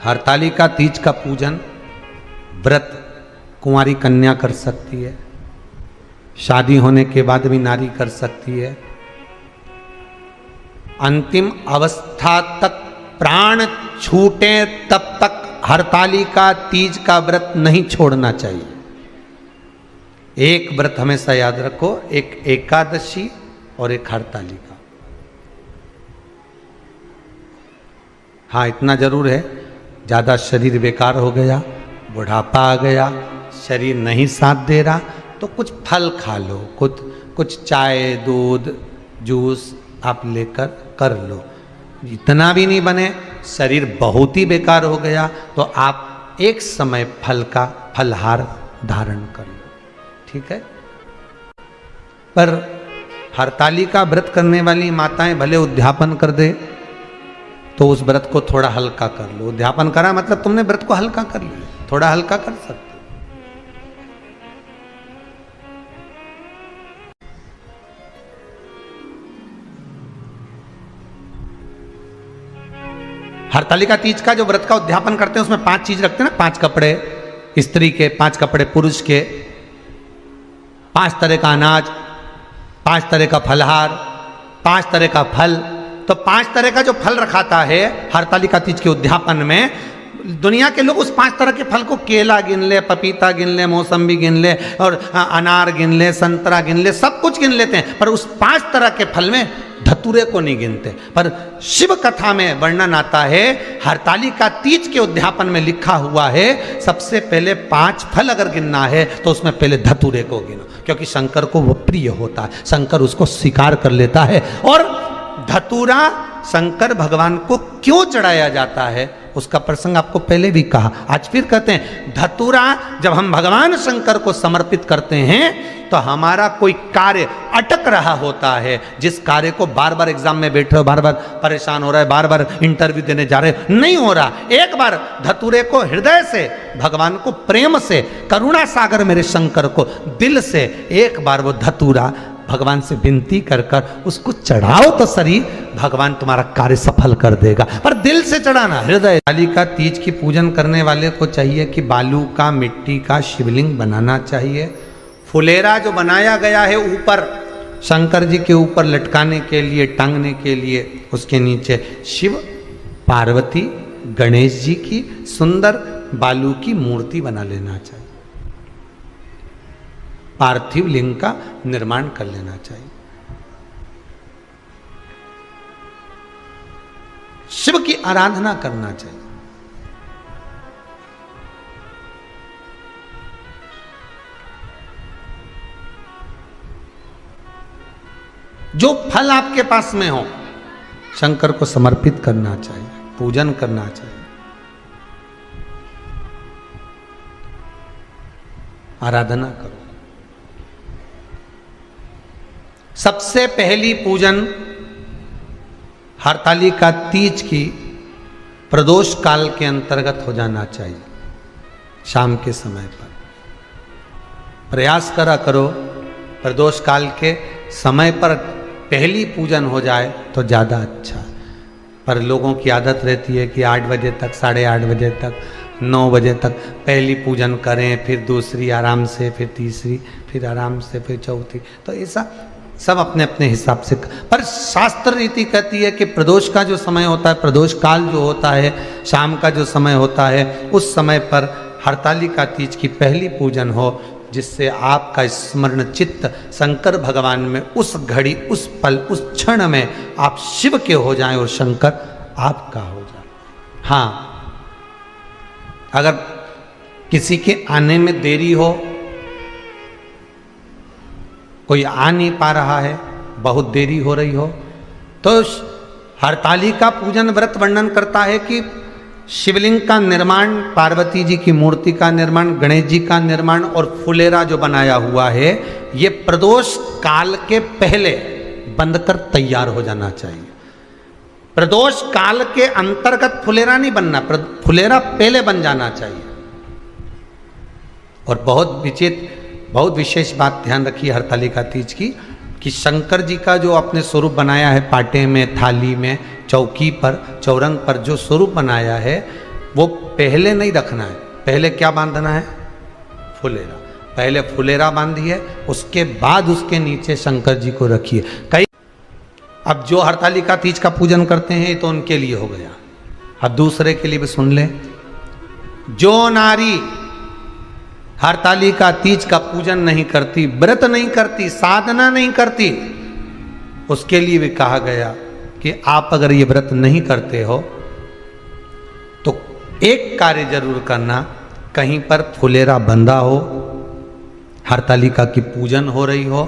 हरतालिका तीज का पूजन व्रत कुंवारी कन्या कर सकती है, शादी होने के बाद भी नारी कर सकती है। अंतिम अवस्था तक प्राण छूटे तब तक हरतालिका तीज का व्रत नहीं छोड़ना चाहिए। एक व्रत हमेशा याद रखो, एक एकादशी और एक हरतालिका। हाँ, इतना जरूर है, ज़्यादा शरीर बेकार हो गया, बुढ़ापा आ गया, शरीर नहीं साथ दे रहा, तो कुछ फल खा लो, कुछ चाय दूध जूस आप लेकर कर लो। इतना भी नहीं बने, शरीर बहुत ही बेकार हो गया, तो आप एक समय फल का फलहार धारण कर लो, ठीक है। पर हरतालिका व्रत करने वाली माताएं भले उद्यापन कर दे, तो उस व्रत को थोड़ा हल्का कर लो। उद्यापन करा मतलब तुमने व्रत को हल्का कर लिया, थोड़ा हल्का कर सकते। हरतालिका तीज का जो व्रत का उद्यापन करते हैं उसमें 5 चीज रखते हैं ना, 5 कपड़े स्त्री के, 5 कपड़े पुरुष के, 5 तरह का अनाज, 5 तरह का फलहार, 5 तरह का फल। तो 5 तरह का जो फल रखाता है हरतालिका तीज के उद्यापन में, दुनिया के लोग उस 5 तरह के फल को केला गिन ले, पपीता गिन ले, मौसम्बी गिन ले, और अनार गिन ले, संतरा गिन ले, सब कुछ गिन लेते हैं, पर उस 5 तरह के फल में धतूरे को नहीं गिनते। पर शिव कथा में वर्णन आता है, हरतालिका तीज के उद्यापन में लिखा हुआ है, सबसे पहले 5 फल अगर गिनना है तो उसमें पहले धतूरे को गिनो, क्योंकि शंकर को वो प्रिय होता है, शंकर उसको स्वीकार कर लेता है। और धतूरा शंकर भगवान को क्यों चढ़ाया जाता है उसका प्रसंग आपको पहले भी कहा, आज फिर कहते हैं। धतूरा जब हम भगवान शंकर को समर्पित करते हैं तो हमारा कोई कार्य अटक रहा होता है, जिस कार्य को बार बार एग्जाम में बैठे हो, बार बार परेशान हो रहा है, बार बार इंटरव्यू देने जा रहे हो, नहीं हो रहा, एक बार धतूरे को हृदय से, भगवान को प्रेम से, करुणा सागर मेरे शंकर को दिल से एक बार वो धतूरा भगवान से विनती कर कर उसको चढ़ाओ तो सही, भगवान तुम्हारा कार्य सफल कर देगा। पर दिल से चढ़ाना, हृदय। हरतालिका तीज की पूजन करने वाले को चाहिए कि बालू का, मिट्टी का शिवलिंग बनाना चाहिए। फुलेरा जो बनाया गया है ऊपर शंकर जी के ऊपर लटकाने के लिए, टांगने के लिए, उसके नीचे शिव पार्वती गणेश जी की सुंदर बालू की मूर्ति बना लेना चाहिए, पार्थिव लिंग का निर्माण कर लेना चाहिए। शिव की आराधना करना चाहिए। जो फल आपके पास में हो शंकर को समर्पित करना चाहिए, पूजन करना चाहिए, आराधना करो। सबसे पहली पूजन हरतालिका तीज की प्रदोष काल के अंतर्गत हो जाना चाहिए, शाम के समय पर। प्रयास करो प्रदोष काल के समय पर पहली पूजन हो जाए तो ज़्यादा अच्छा। पर लोगों की आदत रहती है कि 8 बजे तक, 8:30 बजे तक, 9 बजे तक पहली पूजन करें, फिर दूसरी आराम से, फिर तीसरी, फिर आराम से, फिर चौथी। तो ऐसा सब अपने अपने हिसाब से। पर शास्त्र रीति कहती है कि प्रदोष का जो समय होता है, प्रदोष काल जो होता है, शाम का जो समय होता है, उस समय पर हरतालिका तीज की पहली पूजन हो, जिससे आपका स्मरण चित्त शंकर भगवान में उस घड़ी, उस पल, उस क्षण में आप शिव के हो जाएं और शंकर आपका हो जाए। हाँ, अगर किसी के आने में देरी हो, कोई आ नहीं पा रहा है, बहुत देरी हो रही हो, तो हरतालिका पूजन व्रत वर्णन करता है कि शिवलिंग का निर्माण, पार्वती जी की मूर्ति का निर्माण, गणेश जी का निर्माण और फुलेरा जो बनाया हुआ है, ये प्रदोष काल के पहले बंधकर तैयार हो जाना चाहिए। प्रदोष काल के अंतर्गत फुलेरा नहीं बनना, फुलेरा पहले बन जाना चाहिए। और बहुत विशेष बात ध्यान रखिए हरतालिका तीज की, कि शंकर जी का जो आपने स्वरूप बनाया है, पाटे में, थाली में, चौकी पर, चौरंग पर जो स्वरूप बनाया है, वो पहले नहीं रखना है, पहले क्या बांधना है? फुलेरा। पहले फुलेरा बांधिए, उसके बाद उसके नीचे शंकर जी को रखिए। कई अब जो हरतालिका तीज का पूजन करते हैं ये तो उनके लिए हो गया, अब दूसरे के लिए भी सुन ले। जो नारी हरतालिका तीज का पूजन नहीं करती, व्रत नहीं करती, साधना नहीं करती, उसके लिए भी कहा गया कि आप अगर ये व्रत नहीं करते हो तो एक कार्य जरूर करना, कहीं पर फुलेरा बंधा हो, हरतालिका की पूजन हो रही हो,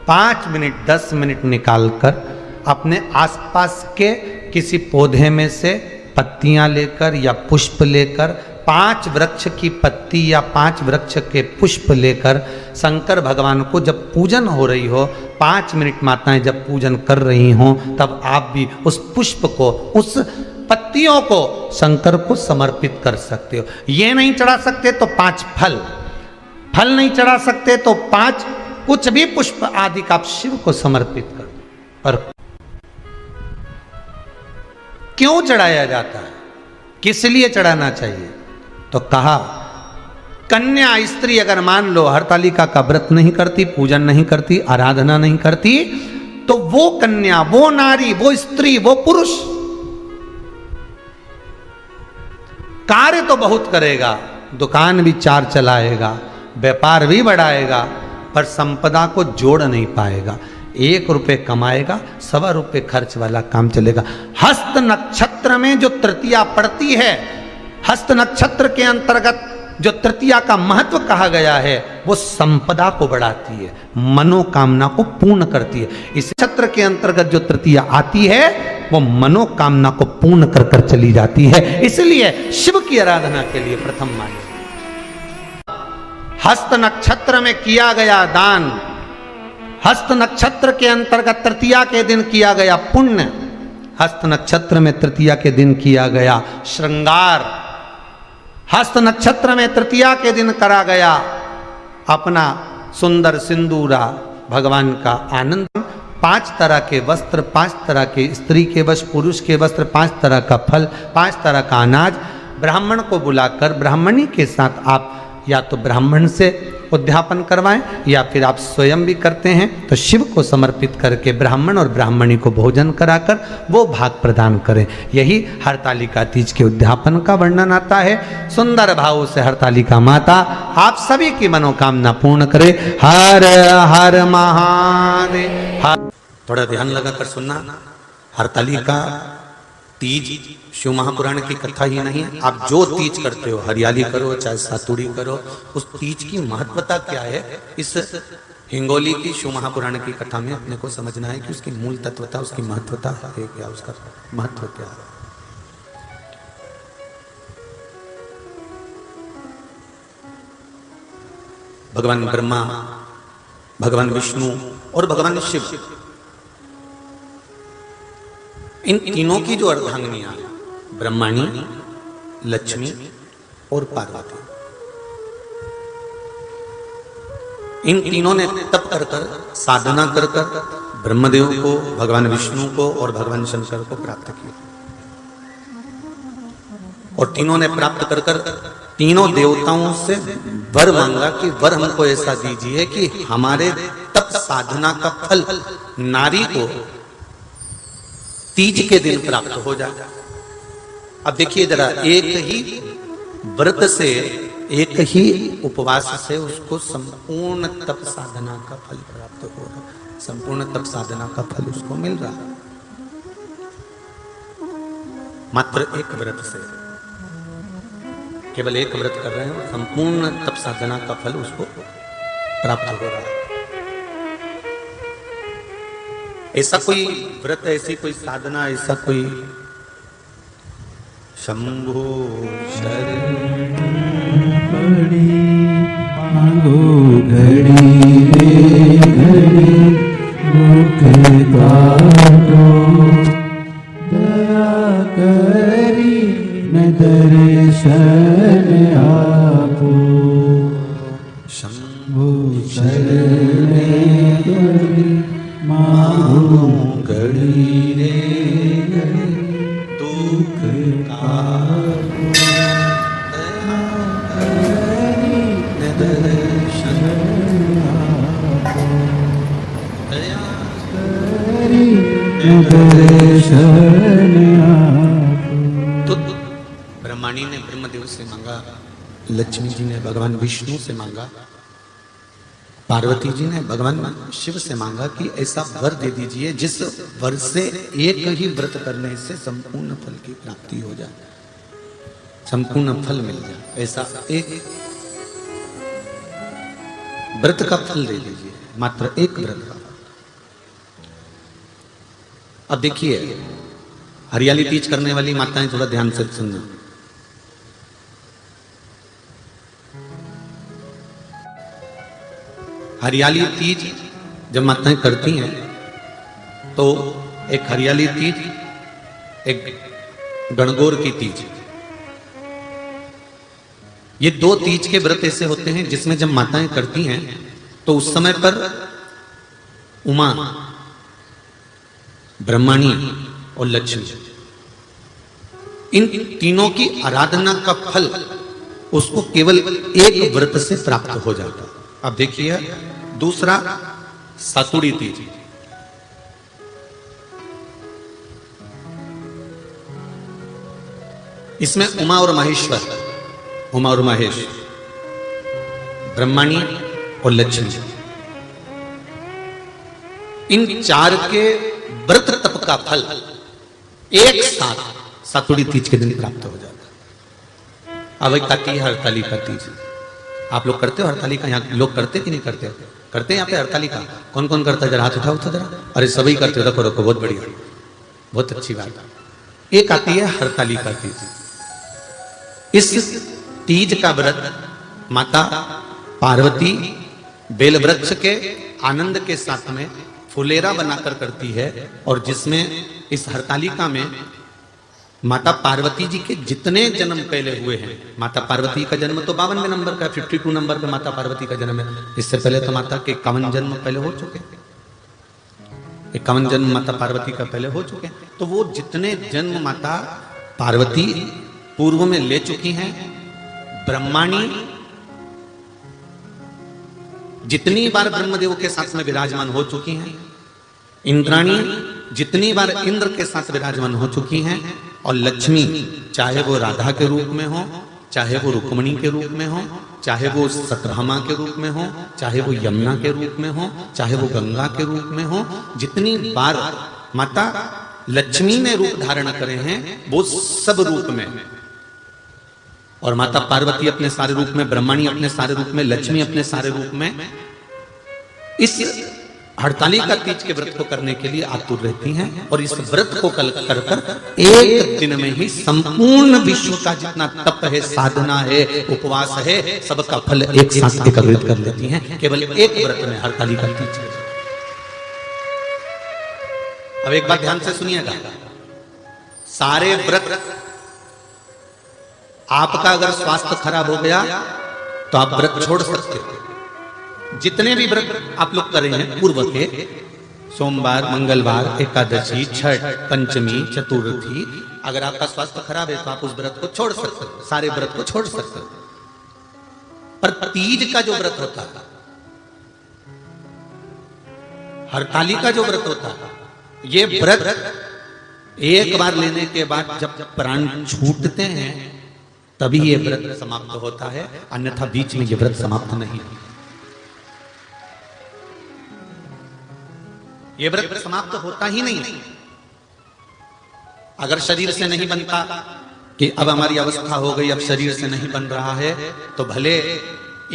5 मिनट 10 मिनट निकालकर अपने आसपास के किसी पौधे में से पत्तियां लेकर या पुष्प लेकर, 5 वृक्ष की पत्ती या 5 वृक्ष के पुष्प लेकर शंकर भगवान को जब पूजन हो रही हो, 5 मिनट माताएं जब पूजन कर रही हों, तब आप भी उस पुष्प को, उस पत्तियों को शंकर को समर्पित कर सकते हो। ये नहीं चढ़ा सकते तो 5 फल नहीं चढ़ा सकते तो 5 कुछ भी पुष्प आदि का आप शिव को समर्पित कर दो। पर क्यों चढ़ाया जाता है, किस लिए चढ़ाना चाहिए? तो कहा कन्या स्त्री अगर मान लो हरतालिका का व्रत नहीं करती, पूजन नहीं करती, आराधना नहीं करती, तो वो कन्या, वो नारी, वो स्त्री, वो पुरुष कार्य तो बहुत करेगा, दुकान भी 4 चलाएगा, व्यापार भी बढ़ाएगा, पर संपदा को जोड़ नहीं पाएगा। 1 रुपये कमाएगा, 1.25 रुपये खर्च वाला काम चलेगा। हस्त नक्षत्र में जो तृतीया पड़ती है, हस्त नक्षत्र के अंतर्गत जो तृतीया का महत्व कहा गया है, वो संपदा को बढ़ाती है, मनोकामना को पूर्ण करती है। इस नक्षत्र के अंतर्गत जो तृतीया आती है वो मनोकामना को पूर्ण कर कर चली जाती है। इसलिए शिव की आराधना के लिए प्रथम माने हस्त नक्षत्र में किया गया दान, हस्त नक्षत्र के अंतर्गत तृतीया के दिन किया गया पुण्य, हस्त नक्षत्र में तृतीया के दिन किया गया श्रृंगार, हस्त नक्षत्र में तृतीया के दिन करा गया अपना सुंदर सिंदूरा, भगवान का आनंद, 5 तरह के वस्त्र, 5 तरह के स्त्री के वस्त्र, पुरुष के वस्त्र, 5 तरह का फल, 5 तरह का अनाज, ब्राह्मण को बुलाकर ब्राह्मणी के साथ आप या तो ब्राह्मण से उद्यापन करवाएं या फिर आप स्वयं भी करते हैं तो शिव को समर्पित करके ब्राह्मण और ब्राह्मणी को भोजन कराकर वो भाग प्रदान करें। यही हरतालिका तीज के उद्यापन का वर्णन आता है। सुंदर भाव से हरतालिका माता आप सभी की मनोकामना पूर्ण करे। हर हर महादेव। थोड़ा ध्यान लगाकर सुनना, हरतालिका तीज शिव महापुराण की कथा ही नहीं है। आप जो तीज करते हो, हरियाली करो चाहे सातुड़ी करो, उस तीज की महत्वता क्या है, इस हिंगोली की शिव महापुराण की कथा में अपने को समझना है कि उसकी मूल तत्वता, उसकी महत्वता है क्या, उसका महत्व क्या है। भगवान ब्रह्मा, भगवान विष्णु और भगवान शिव, इन तीनों की जो अर्धांगिनियां, ब्रह्माणी, लक्ष्मी और पार्वती, इन तीनों ने तप कर कर, साधना कर कर ब्रह्मदेव को, भगवान विष्णु को और भगवान शंकर को प्राप्त किया। और तीनों ने प्राप्त कर कर तीनों देवताओं से वर मांगा कि वर हमको ऐसा दीजिए कि हमारे तप साधना का फल नारी को तीज के दिन प्राप्त हो जाए। अब देखिए जरा, एक ही व्रत से, एक ही उपवास से उसको संपूर्ण तप साधना का फल प्राप्त हो रहा है, संपूर्ण तप साधना का फल उसको मिल रहा है। मात्र एक व्रत से, केवल एक व्रत कर रहे हैं, संपूर्ण तप साधना का फल उसको प्राप्त हो रहा है। ऐसा कोई व्रत, ऐसी कोई साधना, ऐसा कोई शंभो शरण पड़ी मांगो घड़ी घड़ी मुख काटो, दया करी न दर्शन आपो, शंभो शरण पड़ी मांगो घड़ी रे घड़ी दुख का मैं दर्शन आपको। तो ब्रह्माणी ने ब्रह्मदेव से मांगा, लक्ष्मी जी ने भगवान विष्णु से मांगा, पार्वती जी ने भगवान शिव से मांगा कि ऐसा वर दे दीजिए जिस वर से एक ही व्रत करने से संपूर्ण फल की प्राप्ति हो जाए, संपूर्ण फल मिल जाए। ऐसा एक व्रत का फल दे दीजिए, मात्र एक व्रत का। अब देखिए, हरियाली तीज करने वाली माताएं थोड़ा ध्यान से सुनना। हरियाली तीज जब माताएं करती हैं तो एक हरियाली तीज, एक गणगौर की तीज, ये दो तीज के व्रत ऐसे होते हैं जिसमें जब माताएं करती हैं तो उस समय पर उमा, ब्रह्माणी और लक्ष्मी, इन तीनों की आराधना का फल उसको केवल एक व्रत से प्राप्त हो जाता। अब देखिए दूसरा सातुड़ी तीज। इसमें उमा और महेश्वर, उमा और महेश, ब्रह्माणी और लक्ष्मी, इन चार के व्रत तप का फल एक साथ सातुड़ी तीज के दिन प्राप्त हो जाता। अब एक आती है हरतालिका तीज। आप लोग करते हो हरतालिका? यहाँ लोग करते कि नहीं करते? करते हैं यहाँ पे हरतालिका? कौन कौन करता है? जरा हाथ उठाओ तो जरा। अरे सभी करते हो, रखो रखो, बहुत बढ़िया, बहुत अच्छी बात। एक आती है हरतालिका तीज। इस तीज का व्रत माता पार्वती बेल वृक्ष के आनंद के साथ में फुलेरा बनाकर करती है, और जिसमें इस हरतालिका में माता पार्वती जी के जितने जन्म पहले हुए हैं, माता पार्वती का जन्म तो 52वें नंबर का, 52 नंबर पे माता पार्वती का जन्म है। इससे पहले तो माता के 51 जन्म पहले हो चुके, 51 जन्म माता पार्वती का पहले हो चुके। तो वो जितने जन्म माता पार्वती पूर्व में ले चुकी हैं, ब्रह्माणी जितनी बार ब्रह्मदेव के साथ में विराजमान हो चुकी हैं, इंद्राणी जितनी बार इंद्र के साथ विराजमान हो चुकी हैं, और लक्ष्मी चाहे वो राधा के रूप में हो, चाहे वो रुक्मणी के रूप में हो, चाहे वो सतभामा के रूप में हो, चाहे वो यमुना के रूप में हो, चाहे वो गंगा के रूप में हो, जितनी बार माता लक्ष्मी ने रूप धारण करे हैं वो सब रूप में, और माता पार्वती अपने सारे रूप में, ब्रह्माणी अपने सारे रूप में, लक्ष्मी अपने सारे रूप में इस हरतालिका तीज के व्रत को करने के लिए आतुर रहती हैं। और इस व्रत को कर एक दिन में ही संपूर्ण विश्व का जितना तप है, साधना है, उपवास है, सबका फल एक साथ एकत्रित कर लेती हैं केवल एक व्रत में, हरतालिका तीज। अब एक बात ध्यान से सुनिएगा, सारे व्रत, आपका अगर स्वास्थ्य खराब हो गया तो आप व्रत छोड़ सकते हो। जितने भी व्रत आप लोग कर रहे हैं पूर्व के, सोमवार, मंगलवार, एकादशी, छठ, पंचमी, चतुर्थी, अगर आपका स्वास्थ्य खराब है तो आप उस व्रत को छोड़ सकते हो, सारे व्रत को छोड़ सकते हो। पर तीज का जो व्रत होता है, हरतालिका जो व्रत होता है, ये व्रत एक बार लेने के बाद जब प्राण छूटते हैं तभी ये व्रत समाप्त होता है, अन्यथा बीच में ये व्रत समाप्त नहीं। ये व्रत समाप्त होता ही नहीं। अगर शरीर से नहीं बनता कि अब हमारी अवस्था हो गई, अब शरीर से नहीं बन रहा है, तो भले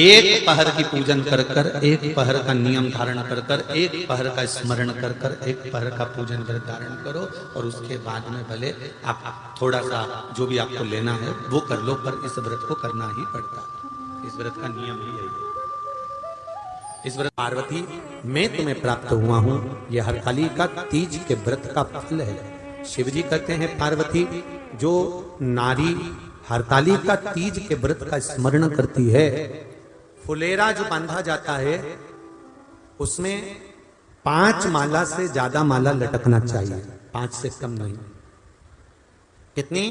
एक पहर की पूजन कर कर, एक पहर का नियम धारण कर कर, एक पहर का स्मरण कर कर, एक पहर का पूजन व्रत धारण करो, और उसके बाद में भले आप थोड़ा सा जो भी आपको लेना है वो कर लो, पर इस व्रत को करना ही पड़ता है। इस व्रत का नियम ही यही है। इस व्रत पार्वती मैं तुम्हें प्राप्त हुआ हूं, यह हरतालिका तीज के व्रत का फल है। शिव जी कहते हैं पार्वती, जो नारी हरतालिका तीज के व्रत का स्मरण करती है, फुलेरा जो बांधा जाता है उसमें 5 माला से ज्यादा माला लटकना चाहिए, 5 से कम नहीं। कितनी?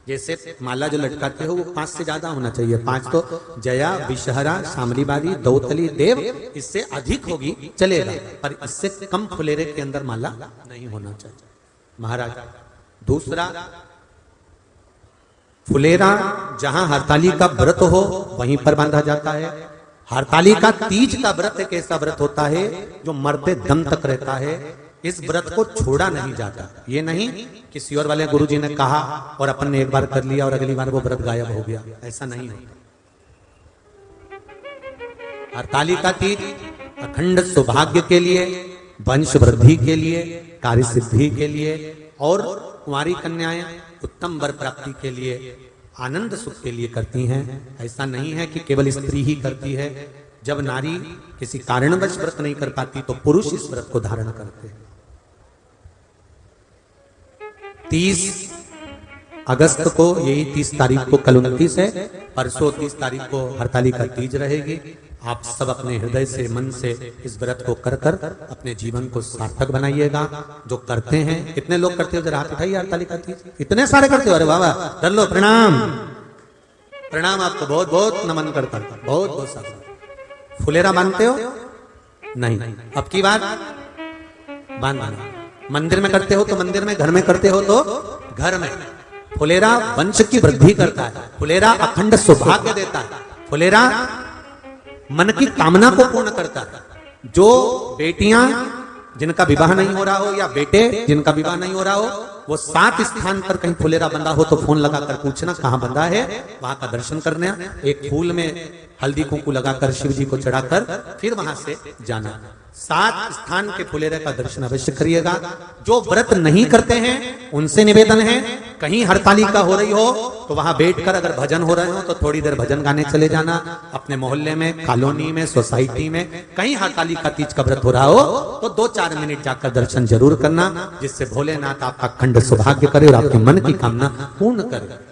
जैसे माला जो लटकाते हो वो 5 से ज्यादा होना चाहिए। 5 तो जया, विषहरा, शामलीबारी, दौतली, देव, इससे अधिक होगी चलेगा, पर इससे कम फुलेरे के अंदर माला नहीं होना चाहिए महाराज। दूसरा, फुलेरा जहां हरताली का व्रत हो वहीं पर बांधा जाता है। हरताली का तीज का व्रत एक ऐसा व्रत होता है जो मरते दम तक रहता है। इस व्रत को छोड़ा नहीं जाता। ये नहीं किसी और वाले गुरुजी ने कहा और अपन ने एक बार कर लिया और अगली बार वो व्रत गायब हो गया, ऐसा नहीं होता। हरताली का तीज अखंड सौभाग्य के लिए, वंश वृद्धि के लिए, कार्य सिद्धि के लिए और कुंवारी कन्याएं उत्तम वर प्राप्ति के लिए, आनंद सुख के लिए करती हैं। ऐसा नहीं है कि केवल स्त्री ही करती है। जब नारी किसी कारणवश व्रत नहीं कर पाती तो पुरुष इस व्रत को धारण करते हैं। 30 अगस्त को, यही 30 तारीख को, कल 29 है, परसों 30 तारीख को हरताली का तीज रहेगी। आप सब अपने हृदय से, मन से इस व्रत को कर कर अपने जीवन को सार्थक बनाइएगा। जो करते हैं, कितने लोग करते हो जरा हाथ उठाइए। हरताली का तीज इतने सारे करते हो, अरे वाह वाह, कर लो, प्रणाम प्रणाम, आपको बहुत बहुत नमन करता हूं, बहुत बहुत सारा। फुलेरा बांधते हो? नहीं, अब की बात बांधना। मंदिर में करते हो तो मंदिर में, घर में करते हो तो घर में। फुलेरा वंश की वृद्धि करता है, फुलेरा अखंड सौभाग्य देता है, फुलेरा मन की कामना को पूर्ण करता है। जो बेटियां जिनका विवाह नहीं हो रहा हो या बेटे जिनका विवाह नहीं हो रहा हो, वो 7 स्थान पर कहीं फुलेरा बंधा हो तो फोन लगाकर पूछना कहां बंधा है, वहां का दर्शन करना। एक फूल में हल्दी कुंकू लगाकर शिव जी को चढ़ाकर फिर वहां से जाना। 7 स्थान के फुलेरे का दर्शन अवश्य करिएगा। जो व्रत नहीं करते हैं उनसे निवेदन है, कहीं हरताली का हो रही हो तो वहां बैठकर अगर भजन हो रहे हो तो थोड़ी देर भजन गाने चले जाना। अपने मोहल्ले में, कॉलोनी में, सोसाइटी में कहीं हरताली का तीज का व्रत हो रहा हो तो 2-4 मिनट जाकर दर्शन जरूर करना, जिससे भोलेनाथ आपका अखंड सौभाग्य करे और आपके मन की कामना पूर्ण करे।